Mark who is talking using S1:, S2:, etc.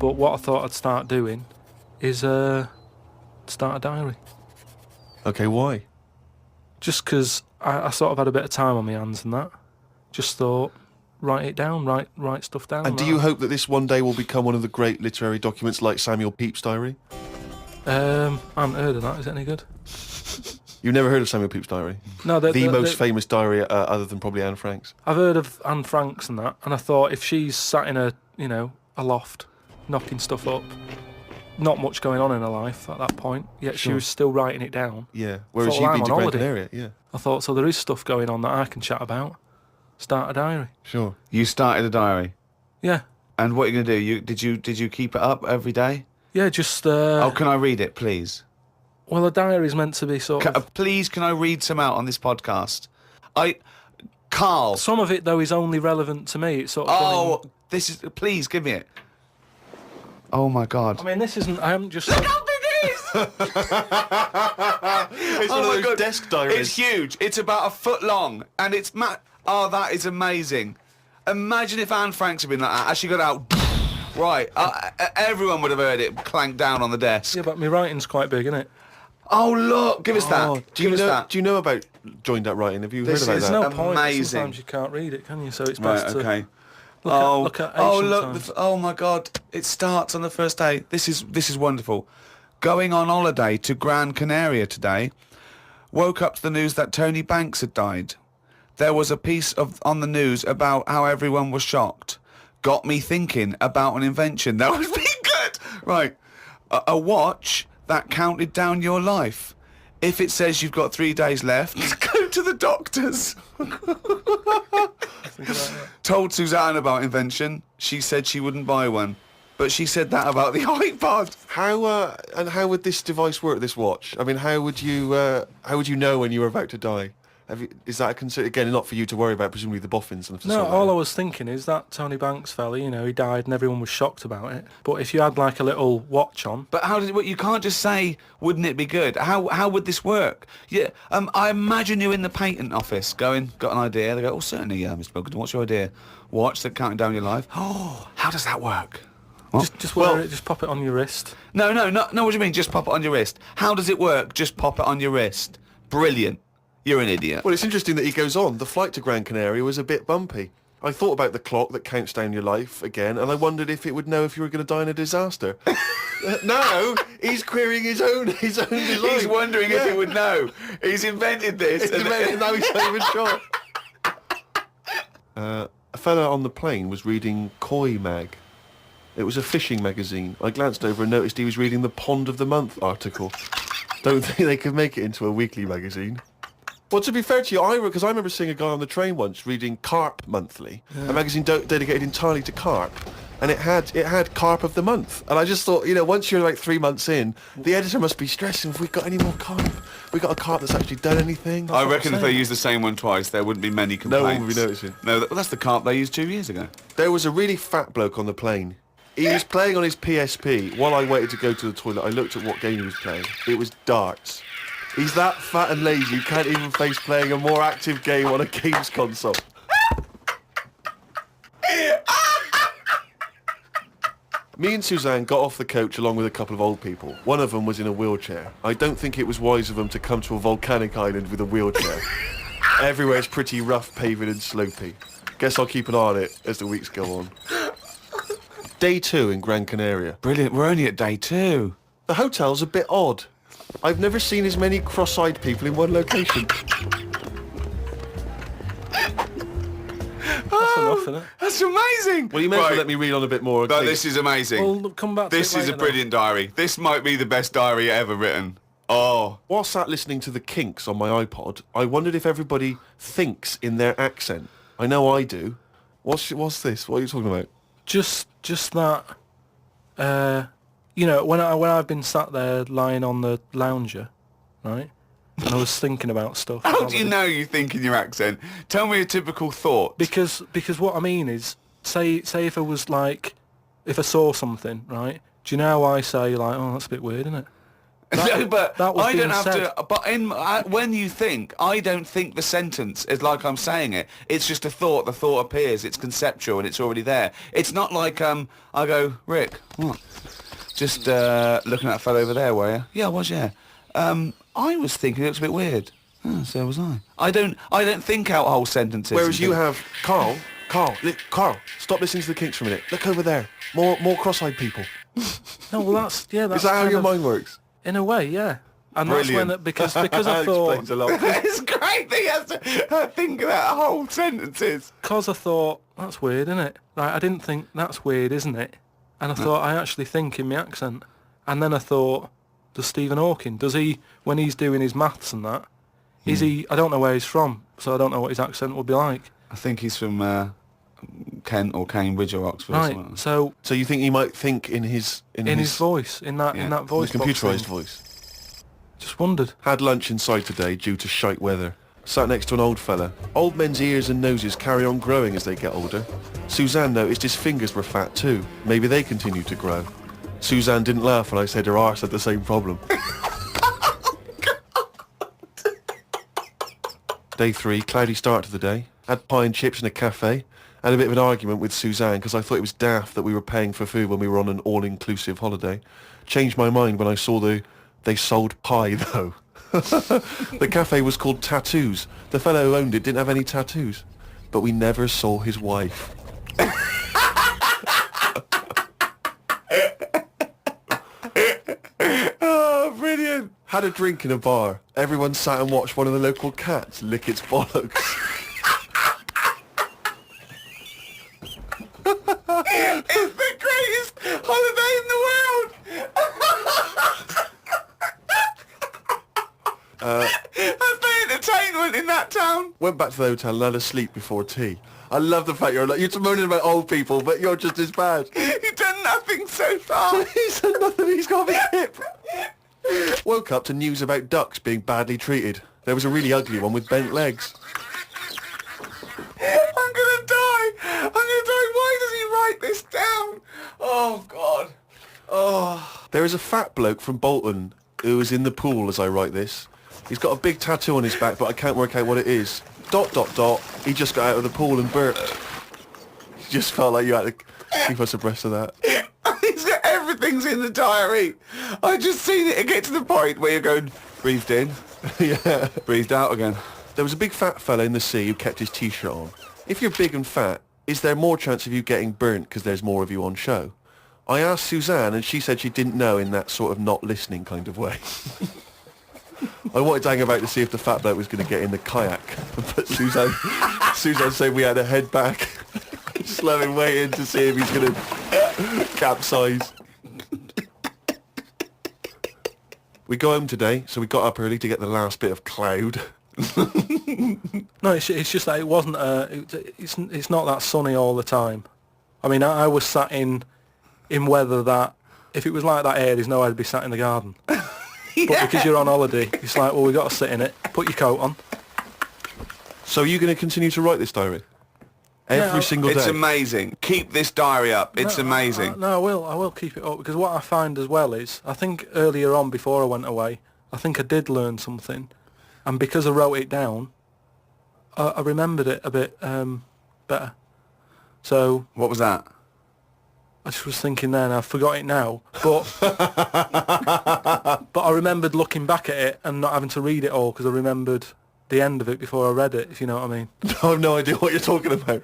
S1: But what I thought I'd start doing is start a diary.
S2: Okay, why?
S1: Just because I sort of had a bit of time on my hands and that. Just thought, write it down, write stuff down.
S2: And do you hope that this one day will become one of the great literary documents like Samuel Pepys' diary?
S1: I haven't heard of that. Is it any good?
S2: You've never heard of Samuel Pepys' diary?
S1: No,
S2: the most famous diary other than probably Anne Frank's.
S1: I've heard of Anne Frank's and that, and I thought if she's sat in a loft, knocking stuff up, not much going on in her life at that point, yet she was still writing it down.
S2: Yeah, whereas you've been to Gran Canaria, yeah.
S1: I thought, so there is stuff going on that I can chat about. Start a diary.
S2: Sure.
S3: You started a diary?
S1: Yeah.
S3: And what are you going to do? Did you keep it up every day?
S1: Yeah, just...
S3: oh, can I read it, please?
S1: Well, a diary is meant to be sort of...
S3: Please, can I read some out on this podcast? Karl.
S1: Some of it, though, is only relevant to me. It's sort of...
S3: Please, give me it. Oh, my God.
S1: I mean, this isn't... I haven't just...
S3: Look how big it is!
S2: It's one of those desk diaries.
S3: It's huge. It's about a foot long. And it's... Oh, that is amazing. Imagine if Anne Frank's had been like that. As she got out... Right. Everyone would have heard it clank down on the desk.
S1: Yeah, but my writing's quite big, isn't it?
S3: Oh, look. Give us that.
S2: Do you know about joined-up writing? Have you heard about that?
S1: There's no point.
S3: Amazing.
S1: Sometimes you can't read it, can you? So it's best to...
S3: Okay.
S1: Look at ancient times.
S3: Oh my God! It starts on the first day. This is wonderful. Going on holiday to Gran Canaria today. Woke up to the news that Tony Banks had died. There was a piece on the news about how everyone was shocked. Got me thinking about an invention that was really good. Right, a watch that counted down your life. If it says you've got 3 days left, go to the doctors. Told Suzanne about invention. She said she wouldn't buy one. But she said that about the iPod.
S2: How would this device work, this watch? I mean, how would you know when you were about to die? Is that a concern? Again, not for you to worry about, presumably the boffins. And
S1: no, all I was thinking is that Tony Banks fella, he died and everyone was shocked about it. But if you had like a little watch on...
S3: But how did it work? You can't just say, wouldn't it be good? How would this work? Yeah, I imagine you in the patent office going, got an idea. They go, oh, certainly, Mr. Pilkington, what's your idea? Watch that counting down your life. Oh, how does that work?
S1: Just wear it, just pop it on your wrist.
S3: No, what do you mean, just pop it on your wrist? How does it work? Just pop it on your wrist. Brilliant. You're an idiot.
S2: Well, it's interesting that he goes on. The flight to Gran Canaria was a bit bumpy. I thought about the clock that counts down your life again, and I wondered if it would know if you were going to die in a disaster. Now he's querying his own design.
S3: He's wondering if it would know. He's invented this.
S2: And now he's not even sure. A fella on the plane was reading Koi Mag. It was a fishing magazine. I glanced over and noticed he was reading the Pond of the Month article. Don't think they could make it into a weekly magazine. Well, to be fair to you, because I remember seeing a guy on the train once reading Carp Monthly, a magazine dedicated entirely to carp, and it had Carp of the Month. And I just thought, once you're like 3 months in, the editor must be stressing, have we got any more carp? We got a carp that's actually done anything?
S3: I reckon if they used the same one twice, there wouldn't be many complaints.
S2: No one would be noticing.
S3: No, that's the carp they used 2 years ago.
S2: There was a really fat bloke on the plane. He was playing on his PSP. While I waited to go to the toilet, I looked at what game he was playing. It was darts. He's that fat and lazy, you can't even face playing a more active game on a games console. Me and Suzanne got off the coach along with a couple of old people. One of them was in a wheelchair. I don't think it was wise of them to come to a volcanic island with a wheelchair. Everywhere's pretty rough, paving and slopey. Guess I'll keep an eye on it as the weeks go on. Day 2 in Gran Canaria.
S3: Brilliant, we're only at day 2.
S2: The hotel's a bit odd. I've never seen as many cross-eyed people in one location.
S1: That's enough, isn't it?
S3: That's amazing.
S2: Well, you may as well let me read on a bit more.
S3: No, this is amazing.
S1: We'll come back to
S3: This
S1: it
S3: is a
S1: later
S3: brilliant diary. This might be the best diary ever written. Oh.
S2: While sat listening to the Kinks on my iPod, I wondered if everybody thinks in their accent. I know I do. What's this? What are you talking about?
S1: Just that, when I've been sat there lying on the lounger, right, and I was thinking about stuff.
S3: How do you know you think in your accent? Tell me a typical thought.
S1: Because what I mean is, say if I was like, if I saw something, right, do you know how I say, like, oh, that's a bit weird, isn't it?
S3: but
S1: that was
S3: I don't
S1: being
S3: have
S1: said.
S3: to. But when you think, I don't think the sentence is like I'm saying it. It's just a thought. The thought appears. It's conceptual and it's already there. It's not like I go, Rick, what? Just looking at that fellow over there, were you? Yeah, I was. Yeah. I was thinking it looks a bit weird. Oh, so was I. I don't think out whole sentences.
S2: Whereas you have Carl, stop listening to the Kinks for a minute. Look over there. More cross-eyed people.
S1: No, well, that's
S2: Is that how
S1: kind
S2: your
S1: of-
S2: mind works?
S1: In a way, yeah. And
S2: Brilliant.
S1: that's when because I
S2: That
S1: thought
S2: explains a lot.
S3: It's great that he has to think about whole sentences.
S1: that's weird, isn't it? Like I didn't think that's weird, isn't it? And I thought I actually think in my accent. And then I thought, does Stephen Hawking, does he when he's doing his maths and that? Is he? I don't know where he's from, so I don't know what his accent would be like.
S3: I think he's from Kent or Cambridge or Oxford. Or
S1: Right.
S3: something.
S1: So
S2: So you think he might think in his
S1: voice, in that
S3: Yeah,
S1: voice,
S2: the
S1: box
S2: computerised
S1: thing.
S2: voice?
S1: Just wondered.
S2: Had lunch inside today due to shite weather. Sat next to an old fella. Old men's ears and noses carry on growing as they get older. Suzanne noticed his fingers were fat too. Maybe they continue to grow. Suzanne didn't laugh when I said her arse had the same problem. Day 3, cloudy start to the day. Had pie and chips in a cafe. Had a bit of an argument with Suzanne because I thought it was daft that we were paying for food when we were on an all-inclusive holiday. Changed my mind when I saw they sold pie though. The cafe was called Tattoos. The fellow who owned it didn't have any tattoos. But we never saw his wife. Oh, brilliant. Had a drink in a bar. Everyone sat and watched one of the local cats lick its bollocks.
S3: It's the greatest holiday in the world. That's the entertainment in that town.
S2: Went back to the hotel and had a sleep before tea. I love the fact you're moaning about old people, but you're just as bad.
S3: You've done nothing so far.
S2: He's done nothing, he's got a hip. Woke up to news about ducks being badly treated. There was a really ugly one with bent legs.
S3: I'm gonna die. Why does he write this down? Oh God. Oh.
S2: There is a fat bloke from Bolton who is in the pool as I write this. He's got a big tattoo on his back, but I can't work out what it is. ... He just got out of the pool and burped. You just felt like you had to keep us abreast of that.
S3: Everything's in the diary. I just seen it get to the point where you're going, breathed in,
S2: Yeah.
S3: breathed out again.
S2: There was a big fat fella in the sea who kept his t-shirt on. If you're big and fat, is there more chance of you getting burnt because there's more of you on show? I asked Suzanne and she said she didn't know in that sort of not listening kind of way. I wanted to hang about to see if the fat bloke was going to get in the kayak, but Suzanne said we had to head back. Slow him waiting to see if he's going to capsize. We go home today, so we got up early to get the last bit of cloud.
S1: No, it's just that it wasn't. It's not that sunny all the time. I mean, I was sat in weather that if it was like that here, there's no way I'd be sat in the garden. But because you're on holiday, it's like, well, we got to sit in it. Put your coat on.
S2: So are you going to continue to write this diary? Every single day?
S3: It's amazing. Keep this diary up. It's amazing.
S1: No, I will keep it up because what I find as well is I think earlier on before I went away, I think I did learn something, and because I wrote it down, I remembered it a bit better. So
S3: What was that?
S1: I just was thinking then, I forgot it now, but but I remembered looking back at it and not having to read it all because I remembered the end of it before I read it, if you know what I mean.
S2: I have no idea what you're talking about.